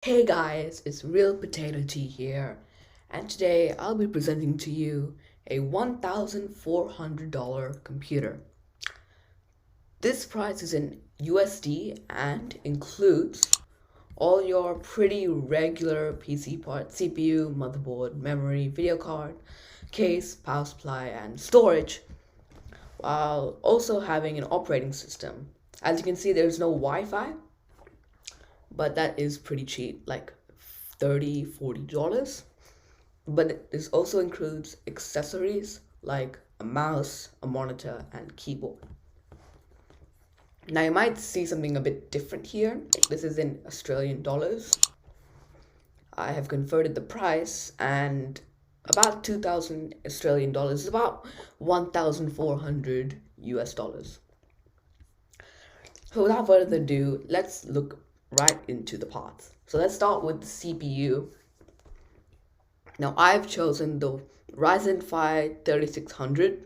Hey guys, it's Real Potato Tea here, and today I'll be presenting to you a $1,400 computer. This price is in USD and includes all your pretty regular PC parts: CPU, motherboard, memory, video card, case, power supply, and storage, while also having an operating system. As you can see, there's no Wi-Fi, but that is pretty cheap, like $30-$40. But this also includes accessories like a mouse, a monitor, and keyboard. Now you might see something a bit different here. This is in Australian dollars. I have converted the price, and about 2,000 Australian dollars is about 1,400 US dollars. So without further ado, let's look right into the parts. So let's start with the CPU. Now I've chosen the Ryzen 5 3600.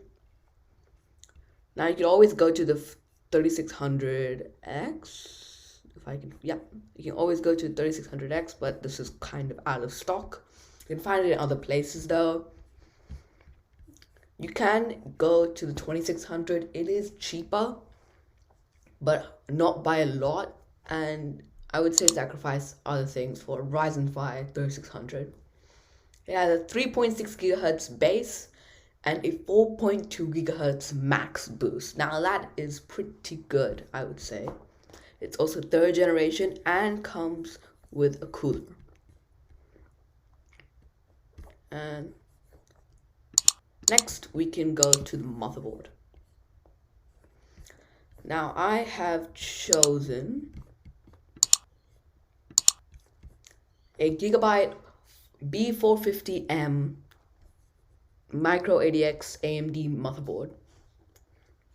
Now you can always go to the 3600X. If I can, yeah, you can always go to 3600X, but this is kind of out of stock. You can find it in other places though. You can go to the 2600. It is cheaper, but not by a lot, and I would say sacrifice other things for Ryzen 5 3600. It has a 3.6 gigahertz base and a 4.2 gigahertz max boost. Now that is pretty good, I would say. It's also third generation and comes with a cooler. And next we can go to the motherboard. Now I have chosen a Gigabyte B450M Micro ADX AMD motherboard.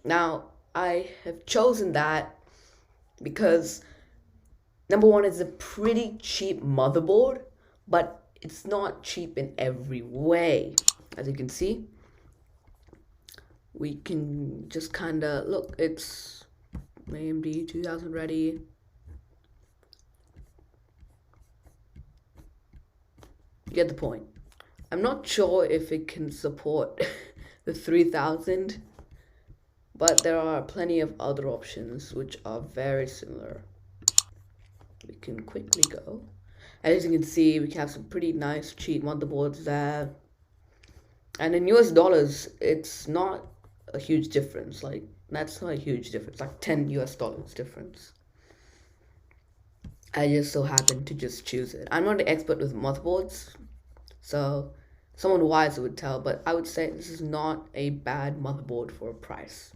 Now I have chosen that because number one, it's a pretty cheap motherboard, but it's not cheap in every way. As you can see, we can just kind of look, it's AMD 2000 ready. You get the point. I'm not sure if it can support the 3000, but there are plenty of other options which are very similar. We can quickly go. As you can see, we can have some pretty nice cheap motherboards there. And in US dollars, it's not a huge difference. Like, that's not a huge difference, like 10 US dollars difference. I just so happened to just choose it. I'm not an expert with motherboards, so someone wise would tell, but I would say this is not a bad motherboard for a price.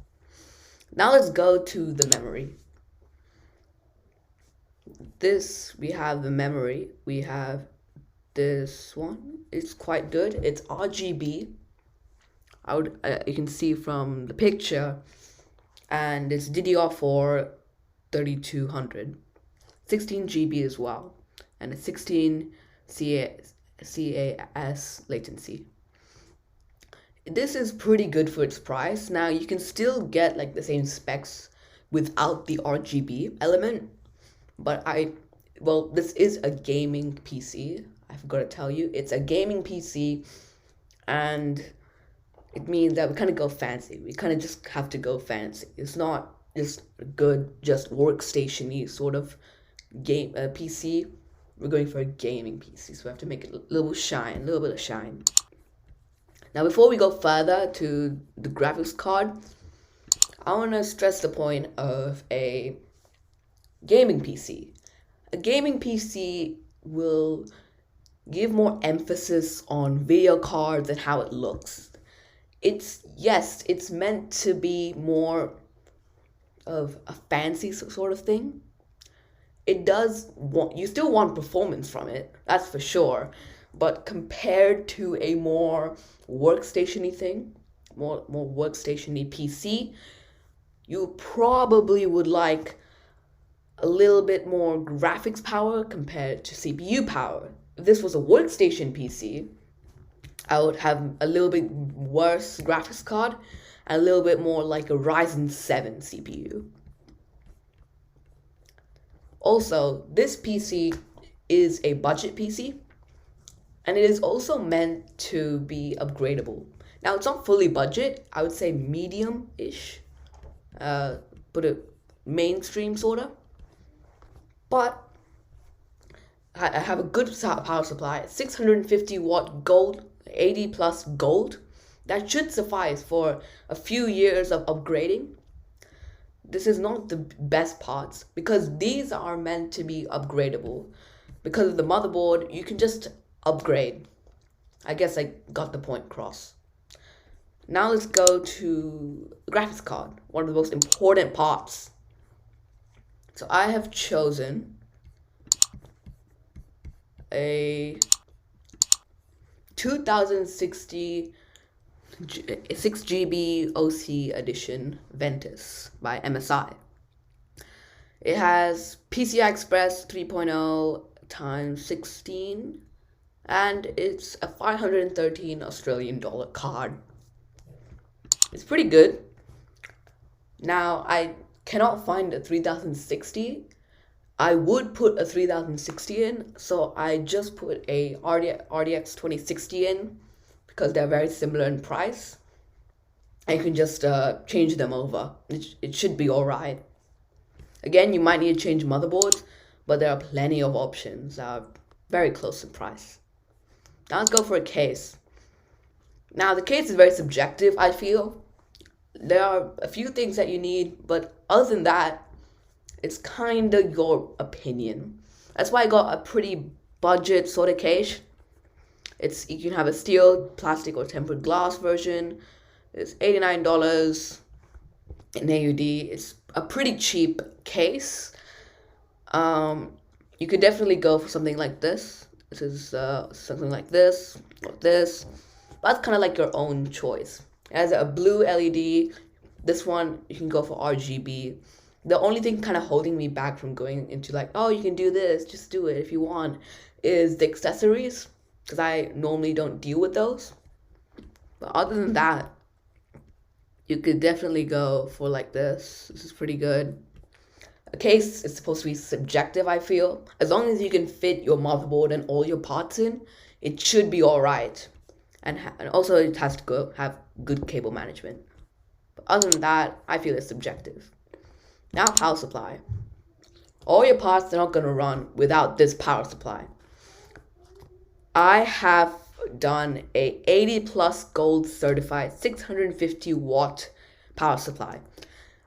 Now let's go to the memory. We have the memory. We have this one. It's quite good. It's RGB. You can see from the picture, and it's DDR4 3200. 16 GB as well, and a 16 CAS latency. This is pretty good for its price. Now you can still get like the same specs without the RGB element, but this is a gaming PC. I forgot to tell you, it's a gaming PC, and it means that we kind of go fancy. We kind of just have to go fancy. It's not just a good, just workstation-y sort of game PC. We're going for a gaming PC, so we have to make it a little bit of shine. Now before we go further to the graphics card, I want to stress the point of a gaming PC. A gaming PC will give more emphasis on video cards and how it looks. It's meant to be more of a fancy sort of thing. You still want performance from it, that's for sure, but compared to a more workstation-y thing, more workstation-y PC, you probably would like a little bit more graphics power compared to CPU power. If this was a workstation PC, I would have a little bit worse graphics card and a little bit more like a Ryzen 7 CPU. Also, this PC is a budget PC, and it is also meant to be upgradable. Now, it's not fully budget, I would say medium-ish, put it mainstream sorta, but I have a good power supply, 650 watt gold, 80 plus gold. That should suffice for a few years of upgrading. This is not the best parts because these are meant to be upgradable. Because of the motherboard, you can just upgrade. I guess I got the point across. Now let's go to the graphics card, one of the most important parts. So I have chosen a 2060 6GB OC edition Ventus by MSI. It has PCI Express 3.0 times 16, and it's a 513 Australian dollar card. It's pretty good. Now, I cannot find a 3060. I would put a 3060 in, so I just put a RDX 2060 in because they're very similar in price. And you can just change them over. It should be alright. Again, you might need to change motherboards, but there are plenty of options that are very close in price. Now let's go for a case. Now the case is very subjective, I feel. There are a few things that you need, but other than that, it's kind of your opinion. That's why I got a pretty budget sort of case. You can have a steel, plastic, or tempered glass version. It's $89 in AUD. It's a pretty cheap case. You could definitely go for something like this. This is something like this, or this. That's kind of like your own choice. It has a blue LED. This one, you can go for RGB. The only thing kind of holding me back from going into like, oh, you can do this, just do it if you want, is the accessories, because I normally don't deal with those. But other than that, you could definitely go for like this. This is pretty good. A case is supposed to be subjective, I feel. As long as you can fit your motherboard and all your parts in, it should be all right. And also it has to have good cable management. But other than that, I feel it's subjective. Now power supply. All your parts are not going to run without this power supply. I have done a 80 plus gold certified 650 watt power supply.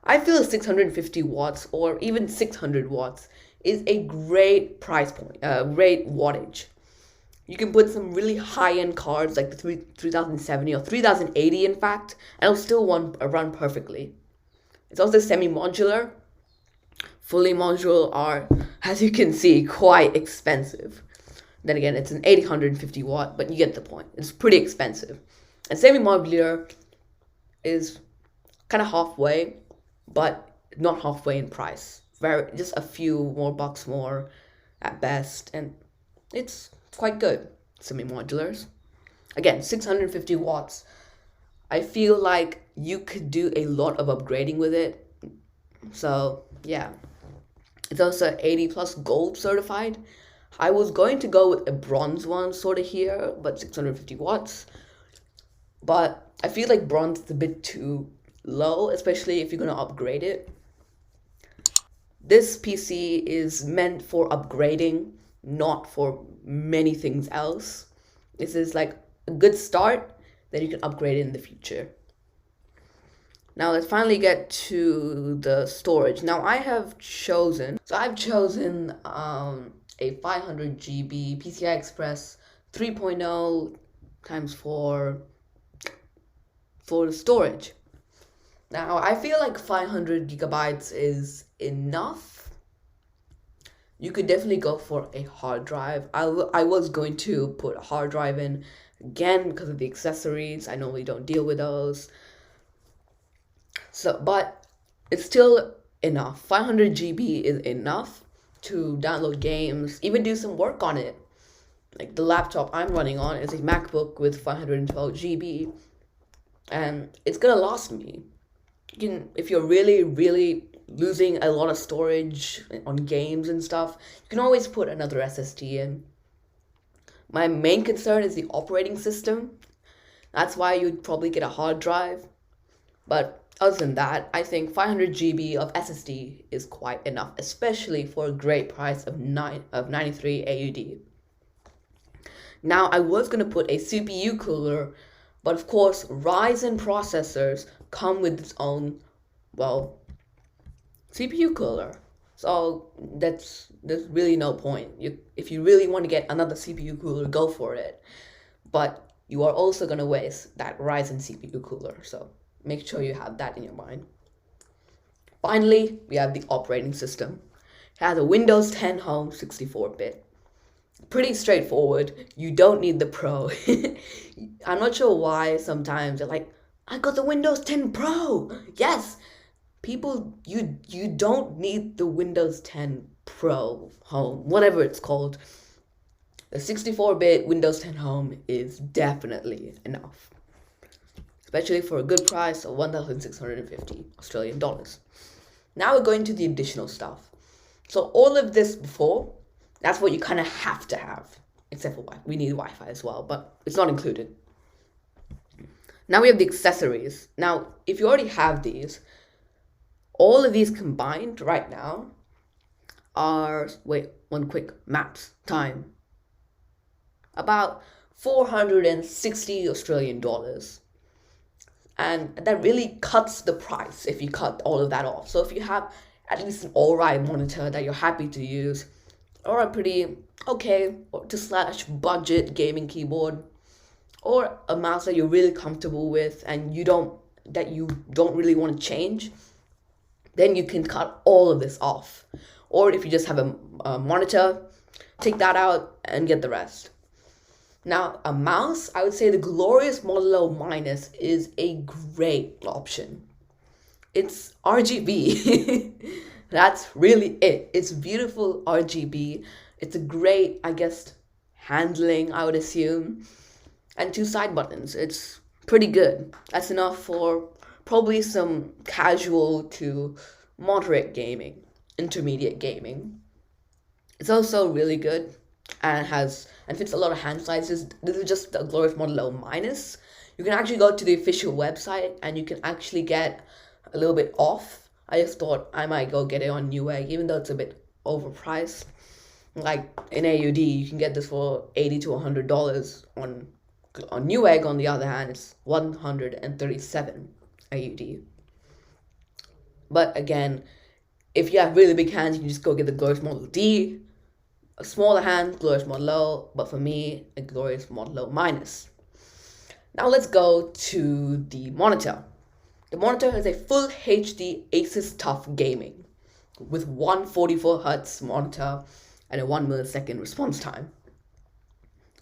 I feel 650 watts or even 600 watts is a great price point, great wattage. You can put some really high-end cards like the 3070 or 3080 in fact, and it'll still run perfectly. It's also semi-modular. Fully modular are, as you can see, quite expensive. Then again, it's an 850 watt, but you get the point. It's pretty expensive. And semi-modular is kind of halfway, but not halfway in price. Just a few more bucks more at best, and it's quite good. Semi-modulars. Again, 650 watts. I feel like you could do a lot of upgrading with it. So, yeah. It's also 80 plus gold certified. I was going to go with a bronze one sort of here, but 650 watts. But I feel like bronze is a bit too low, especially if you're going to upgrade it. This PC is meant for upgrading, not for many things else. This is like a good start, then you can upgrade it in the future. Now let's finally get to the storage. Now I've chosen a 500 GB PCI Express 3.0 times 4 for the storage. Now I feel like 500 gigabytes is enough. You could definitely go for a hard drive. I was going to put a hard drive in again because of the accessories. I normally don't deal with those. So, but it's still enough. 500 GB is enough to download games, even do some work on it. Like the laptop I'm running on is a MacBook with 512 GB, and it's gonna last me. If you're really, really losing a lot of storage on games and stuff, you can always put another SSD in. My main concern is the operating system. That's why you'd probably get a hard drive. But other than that, I think 500 GB of SSD is quite enough, especially for a great price of 93 AUD. Now, I was going to put a CPU cooler, but of course, Ryzen processors come with its own, well, CPU cooler. So there's really no point. If you really want to get another CPU cooler, go for it. But you are also going to waste that Ryzen CPU cooler. So make sure you have that in your mind. Finally, we have the operating system. It has a Windows 10 Home 64-bit. Pretty straightforward. You don't need the Pro. I'm not sure why sometimes they're like, I got the Windows 10 Pro. Yes. People, you don't need the Windows 10 Pro Home, whatever it's called. The 64-bit Windows 10 Home is definitely enough, especially for a good price of 1,650 Australian dollars. Now we're going to the additional stuff. So all of this before, that's what you kind of have to have, except for Wi-Fi. We need Wi-Fi as well, but it's not included. Now we have the accessories. Now, if you already have these, all of these combined right now are, wait, one quick maths time, about 460 Australian dollars. And that really cuts the price if you cut all of that off. So if you have at least an alright monitor that you're happy to use, or a pretty okay to slash budget gaming keyboard, or a mouse that you're really comfortable with and you don't really want to change, then you can cut all of this off. Or if you just have a monitor, take that out and get the rest. Now, a mouse, I would say the Glorious Model O Minus is a great option. It's RGB. That's really it. It's beautiful RGB. It's a great, I guess, handling, I would assume. And 2 side buttons. It's pretty good. That's enough for probably some casual to moderate gaming, intermediate gaming. It's also really good and fits a lot of hand sizes. This is just the Glorious Model O Minus. You can actually go to the official website and you can actually get a little bit off. I just thought I might go get it on Newegg, even though it's a bit overpriced. Like in AUD, you can get this for $80 to $100. On Newegg, on the other hand, it's 137 AUD. But again, if you have really big hands, you can just go get the Glorious Model D. A smaller hand, Glorious Model O, but for me, a Glorious Model O Minus. Now let's go to the monitor. The monitor is a full HD Asus TUF Gaming with 144Hz monitor and a 1 millisecond response time.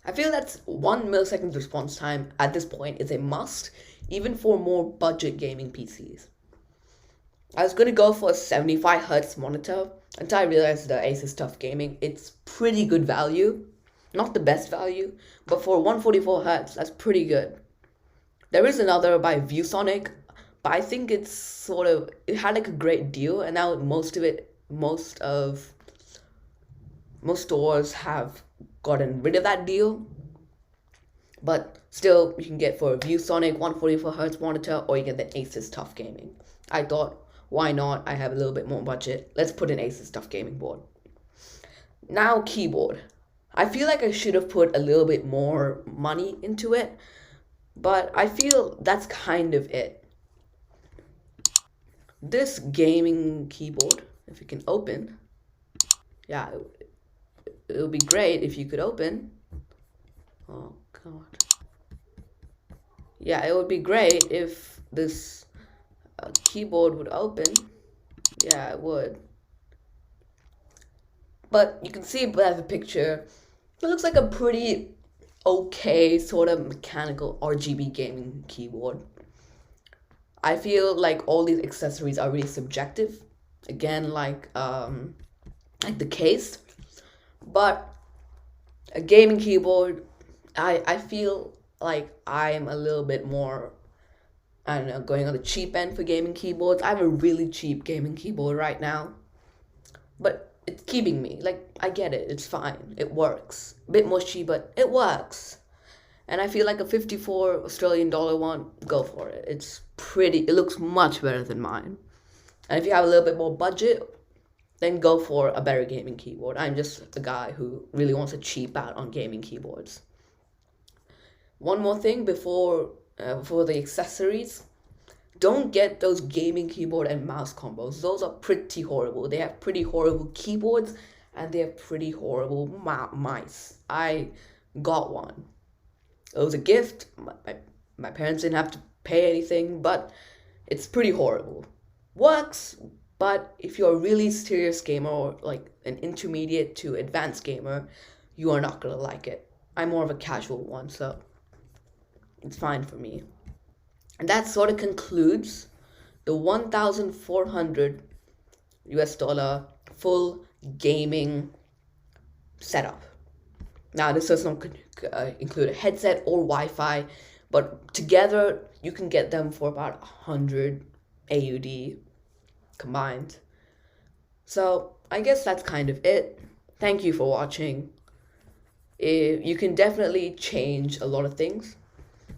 I feel that's 1 millisecond response time at this point is a must, even for more budget gaming PCs. I was going to go for a 75Hz monitor until I realized the Asus TUF Gaming, it's pretty good value. Not the best value, but for 144Hz, that's pretty good. There is another by ViewSonic, but I think it had like a great deal, and now most stores have gotten rid of that deal. But still, you can get for a ViewSonic 144Hz monitor, or you get the Asus TUF Gaming. I thought, why not? I have a little bit more budget. Let's put an Asus TUF Gaming board. Now, keyboard. I feel like I should have put a little bit more money into it, but I feel that's kind of it. This gaming keyboard, if it can open, yeah, it would be great if you could open. Oh god. Yeah, it would be great if this keyboard would open. Yeah, it would. But you can see by the picture, it looks like a pretty okay sort of mechanical RGB gaming keyboard. I feel like all these accessories are really subjective. Again, like the case. But a gaming keyboard, I feel like I'm a little bit more I don't know, going on the cheap end for gaming keyboards. I have a really cheap gaming keyboard right now, but it's keeping me. Like, I get it, it's fine, it works. A bit mushy, but it works. And I feel like a 54 Australian dollar one, go for it. It's pretty, it looks much better than mine. And if you have a little bit more budget, then go for a better gaming keyboard. I'm just a guy who really wants to cheap out on gaming keyboards. One more thing before the accessories, don't get those gaming keyboard and mouse combos. Those are pretty horrible. They have pretty horrible keyboards and they have pretty horrible mice. I got one. It was a gift. My parents didn't have to pay anything, but it's pretty horrible. Works, but if you're a really serious gamer or like an intermediate to advanced gamer, you are not gonna like it. I'm more of a casual one, so it's fine for me. And that sort of concludes the 1,400 US dollar full gaming setup. Now, this does not include a headset or Wi-Fi, but together you can get them for about 100 AUD combined. So I guess that's kind of it. Thank you for watching. You can definitely change a lot of things.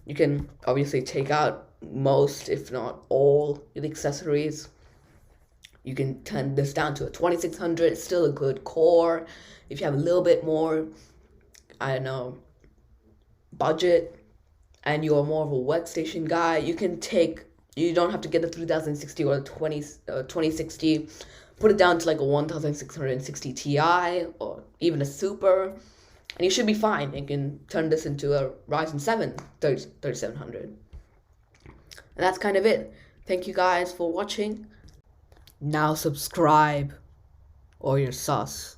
You can obviously take out most, if not all, the accessories. You can turn this down to a 2600. It's still a good core. If you have a little bit more, I don't know, budget, and you're more of a workstation guy, you don't have to get the 3060 or the 2060. Put it down to like a 1660 Ti or even a Super, and you should be fine. You can turn this into a Ryzen 7 3700. And that's kind of it. Thank you guys for watching. Now subscribe or you're sus.